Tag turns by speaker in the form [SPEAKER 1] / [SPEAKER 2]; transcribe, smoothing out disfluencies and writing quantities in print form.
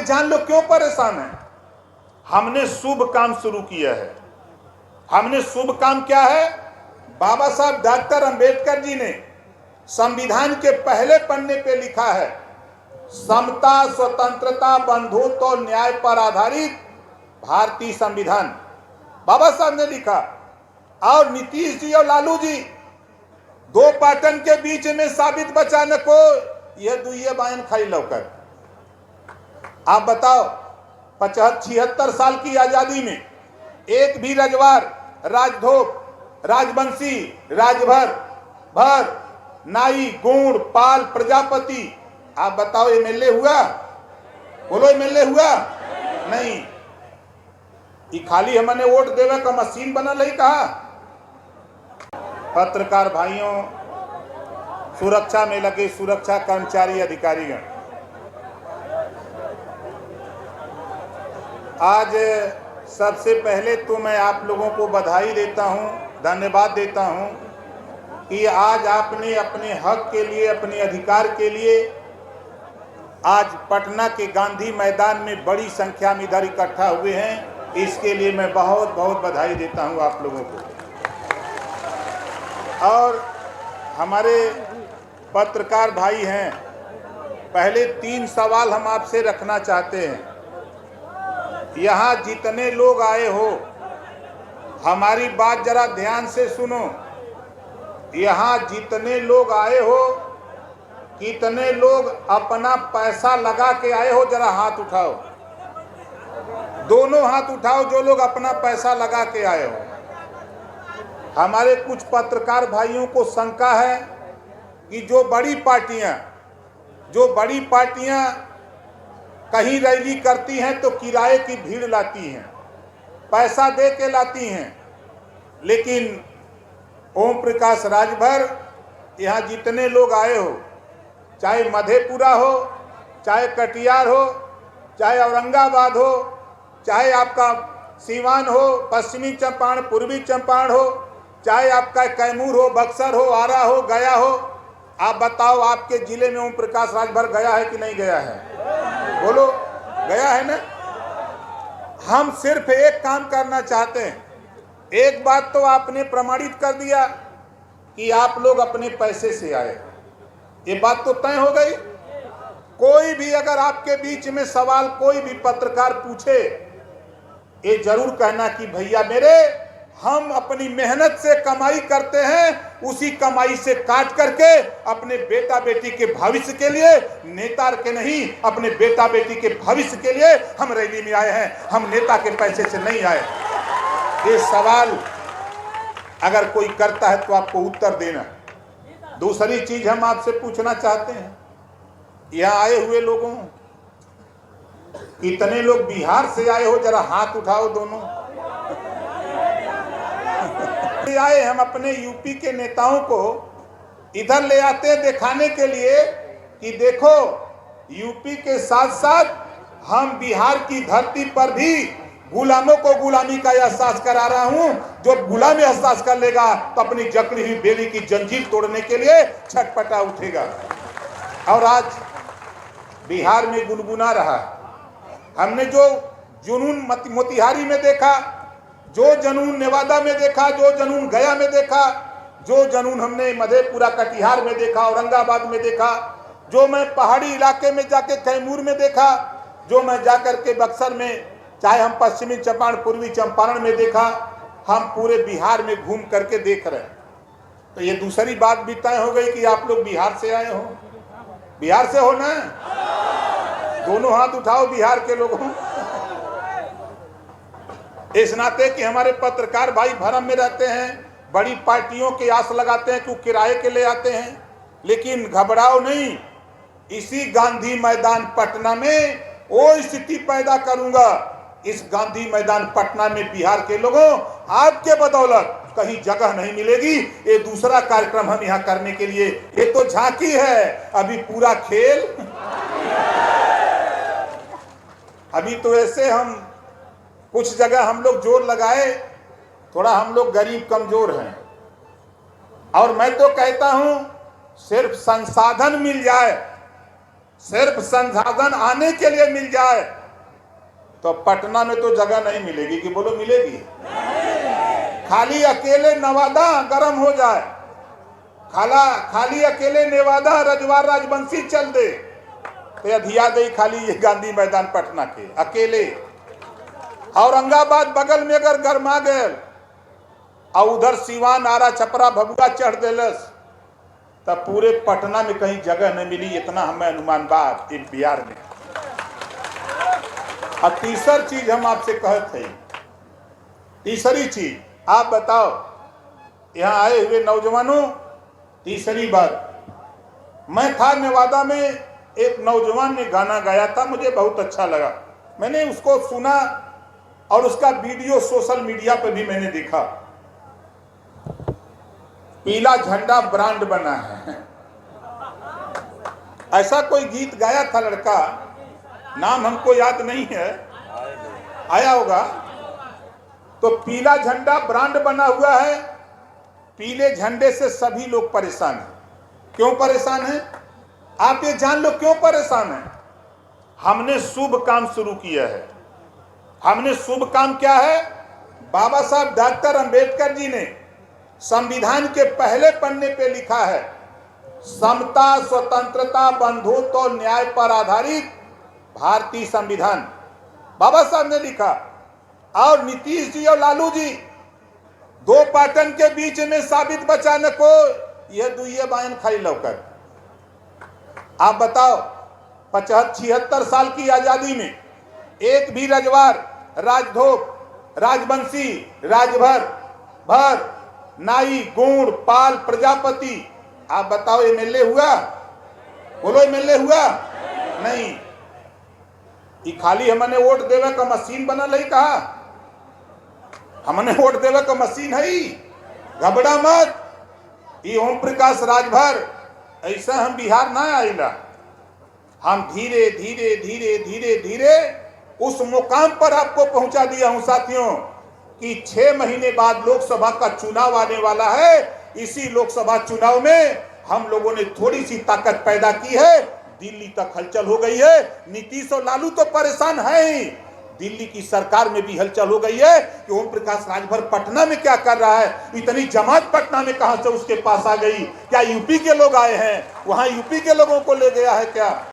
[SPEAKER 1] जान लो क्यों परेशान है। हमने शुभ काम शुरू किया है। हमने शुभ काम क्या है? बाबा साहब डॉक्टर अंबेडकर जी ने संविधान के पहले पन्ने पे लिखा है, समता, स्वतंत्रता, बंधुत्व और न्याय पर आधारित भारतीय संविधान। बाबा साहब ने लिखा। और नीतीश जी और लालू जी दो पाटन के बीच में साबित बचा न को, यह दुइये बायन खाई लौकर। आप बताओ, 75-76 साल की आजादी में एक भी रजवार, राजधोक, राजवंशी, राजभर, भर, नाई, गोंड, पाल, प्रजापति, आप बताओ एमएलए हुआ? बोलो एमएलए हुआ? नहीं। ये खाली हमने वोट देवे का मशीन बनल है। कहा पत्रकार भाइयों, सुरक्षा में लगे सुरक्षा कर्मचारी, अधिकारीगण, आज सबसे पहले तो मैं आप लोगों को बधाई देता हूं, धन्यवाद देता हूं कि आज आपने अपने हक के लिए, अपने अधिकार के लिए आज पटना के गांधी मैदान में बड़ी संख्या में इधर इकट्ठा हुए हैं। इसके लिए मैं बहुत बहुत बधाई देता हूं आप लोगों को। और हमारे पत्रकार भाई हैं, पहले 3 सवाल हम आपसे रखना चाहते हैं। यहाँ जितने लोग आए हो, हमारी बात जरा ध्यान से सुनो। यहाँ जितने लोग आए हो, कितने लोग अपना पैसा लगा के आए हो, जरा हाथ उठाओ। दोनों हाथ उठाओ जो लोग अपना पैसा लगा के आए हो। हमारे कुछ पत्रकार भाइयों को शंका है कि जो बड़ी पार्टियां कहीं रैली करती हैं तो किराए की भीड़ लाती हैं, पैसा दे के लाती हैं। लेकिन ओम प्रकाश राजभर, यहाँ जितने लोग आए हो, चाहे मधेपुरा हो, चाहे कटिहार हो, चाहे औरंगाबाद हो, चाहे आपका सीवान हो, पश्चिमी चंपारण, पूर्वी चंपारण हो, चाहे आपका कैमूर हो, बक्सर हो, आरा हो, गया हो, आप बताओ आपके जिले में ओम प्रकाश राजभर गया है कि नहीं गया है? बोलो, गया है ना? हम सिर्फ एक काम करना चाहते हैं। एक बात तो आपने प्रमाणित कर दिया कि आप लोग अपने पैसे से आए, ये बात तो तय हो गई। कोई भी अगर आपके बीच में सवाल कोई भी पत्रकार पूछे, ये जरूर कहना कि भैया मेरे, हम अपनी मेहनत से कमाई करते हैं, उसी कमाई से काट करके अपने बेटा बेटी के भविष्य के लिए, नेता के नहीं, अपने बेटा बेटी के भविष्य के लिए हम रैली में आए हैं, हम नेता के पैसे से नहीं आए। ये सवाल अगर कोई करता है तो आपको उत्तर देना। दूसरी चीज हम आपसे पूछना चाहते हैं, यहाँ आए हुए लोगों, कितने लोग बिहार से आए हो? जरा हाथ उठाओ दोनों। आए हम अपने यूपी के नेताओं को इधर ले आते हैं दिखाने के लिए कि देखो, यूपी के साथ साथ हम बिहार की धरती पर भी गुलामों को गुलामी का एहसास करा रहा हूं। जो गुलामी एहसास कर लेगा तो अपनी जकड़ी हुई बेड़ी की जंजीर तोड़ने के लिए छटपटा उठेगा। और आज बिहार में गुनगुना रहा। हमने जो जुनून मोतिहारी में देखा, जो जुनून नेवादा में देखा, जो जुनून गया में देखा, जो जुनून हमने मधेपुरा, कटिहार में देखा, औरंगाबाद में देखा, जो मैं पहाड़ी इलाके में जाके कैमूर में देखा, जो मैं जाकर के बक्सर में, चाहे हम पश्चिमी चंपारण, पूर्वी चंपारण में देखा, हम पूरे बिहार में घूम करके देख रहे हैं। तो ये दूसरी बात भी तय हो गई कि आप लोग बिहार से आए हो। बिहार से हो ना? दोनों हाथ उठाओ बिहार के लोगों। इस नाते कि हमारे पत्रकार भाई भरम में रहते हैं, बड़ी पार्टियों के आस लगाते हैं कि किराए के ले आते हैं, लेकिन घबराओ नहीं। इसी गांधी मैदान पटना में वो स्थिति पैदा करूंगा। इस गांधी मैदान पटना में बिहार के लोगों, आपके बदौलत कहीं जगह नहीं मिलेगी। ये दूसरा कार्यक्रम हम यहाँ करने के लिए, ये तो झांकी है, अभी पूरा खेल। अभी तो ऐसे हम कुछ जगह हम लोग जोर लगाए, थोड़ा हम लोग गरीब कमजोर हैं। और मैं तो कहता हूं सिर्फ संसाधन मिल जाए, सिर्फ संसाधन आने के लिए मिल जाए तो पटना में तो जगह नहीं मिलेगी। कि बोलो मिलेगी? खाली अकेले नवादा गर्म हो जाए, खाली अकेले नेवादा रजवार राजवंशी चल दे तो अधिया दे खाली ये गांधी मैदान पटना के अकेले। औरंगाबाद बगल में अगर गरमा गए और उधर सिवान आरा छपरा भभुआ चढ़ दिलस तब पूरे पटना में कहीं जगह नहीं मिली। इतना हमें अनुमान बात इन बिहार में। और तीसरी चीज हम आपसे कहते हैं, तीसरी चीज आप बताओ यहाँ आए हुए नौजवानों, तीसरी बात, मैं था नेवादा में, एक नौजवान ने गाना गाया था, मुझे बहुत अच्छा लगा। मैंने उसको सुना और उसका वीडियो सोशल मीडिया पर भी मैंने देखा। पीला झंडा ब्रांड बना है, ऐसा कोई गीत गाया था लड़का, नाम हमको याद नहीं है, आया होगा। तो पीला झंडा ब्रांड बना हुआ है। पीले झंडे से सभी लोग परेशान हैं। क्यों परेशान हैं? आप ये जान लो क्यों परेशान हैं। हमने शुभ काम शुरू किया है। हमने शुभ काम क्या है? बाबा साहब डॉक्टर अंबेडकर जी ने संविधान के पहले पन्ने पे लिखा है, समता, स्वतंत्रता, बंधुत्व और न्याय पर आधारित भारतीय संविधान बाबा साहब ने लिखा। और नीतीश जी और लालू जी दो पाटन के बीच में साबित बचाने को यह दुइये बायन खाई लौकर। आप बताओ 75-76 साल की आजादी में एक भी रजवार, राजधोक, राजवंशी, राजभर, भर, नाई, गुण, पाल, प्रजापति, आप बताओ एमएलए हुआ? बोलो एमएलए हुआ? नहीं। ये खाली हमने वोट देवे का मशीन बनल है। कहा हमने वोट देवे का मशीन है? घबरा मत। ये ओम प्रकाश राजभर ऐसा हम बिहार ना आइला। हम धीरे धीरे धीरे धीरे धीरे उस मुकाम पर आपको पहुंचा दिया हूं साथियों कि 6 महीने बाद लोकसभा का चुनाव आने वाला है। इसी लोकसभा चुनाव में हम लोगों ने थोड़ी सी ताकत पैदा की है। दिल्ली तक हलचल हो गई है। नीतीश और लालू तो परेशान है ही, दिल्ली की सरकार में भी हलचल हो गई है कि ओम प्रकाश राजभर पटना में क्या कर रहा है। इतनी जमात पटना में कहां से उसके पास आ गई? क्या यूपी के लोग आए हैं? वहां यूपी के लोगों को ले गया है क्या?